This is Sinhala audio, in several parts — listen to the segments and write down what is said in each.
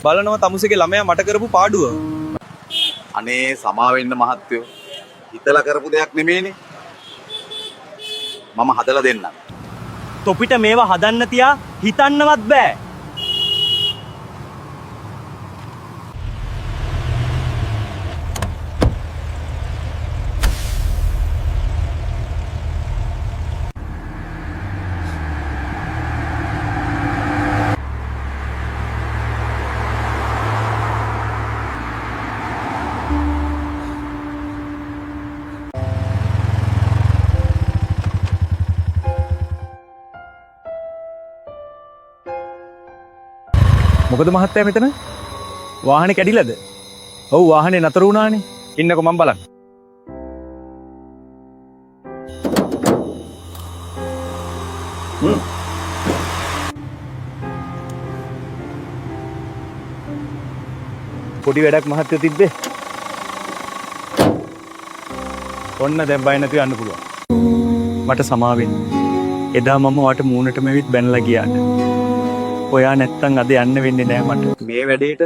බලනවා තමුසේගේ ළමයා මට කරපු පාඩුව. අනේ සමා වෙන්න මහත්තයෝ. හිතලා කරපු දෙයක් නෙමෙයිනේ. මම හදලා දෙන්නම්. තොපිට මේවා හදන්න තියා හිතන්නවත් බෑ. මොකද මහත්තයා මෙතන? වාහනේ කැඩිලාද? ඔව් වාහනේ නතර වුණානේ. ඉන්නකෝ මම බලන්න. පොඩි වැඩක් මහත්තයා තිබ්බේ. ඔන්න දැන් බය නැතුව යන්න පුළුවන්. මට සමා වෙන්න. එදා මම වාට මූණටම ඇවිත් බැනලා ගියාට. ඔයා නැත්තම් අද යන්න වෙන්නේ නෑ මට. මේ වැඩේට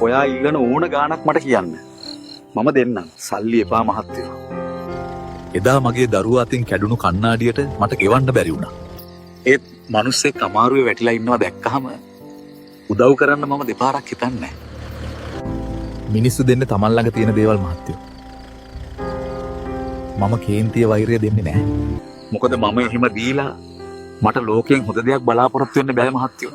ඔයා ඉල්ලන ඕන ගාණක් මට කියන්න. මම දෙන්නම්. සල්ලි එපා මහත්තයෝ. එදා මගේ දරුවා අතින් කැඩුණු කණ්ණාඩියට මට ගෙවන්න බැරි වුණා. ඒත් මිනිස්සෙක් අමාරුවේ වැටිලා ඉන්නවා දැක්කහම උදව් කරන්න මම දෙපාරක් හිතන්නේ. මිනිස්සු දෙන්න තමන් ළඟ තියෙන දේවල් මහත්තයෝ. මම කේන්තිය වෛරය දෙන්නේ නැහැ. මොකද මම එහෙම දීලා මට ලෝකයෙන් හොඳ දෙයක් බලාපොරොත්තු වෙන්න බෑ මහත්තයෝ.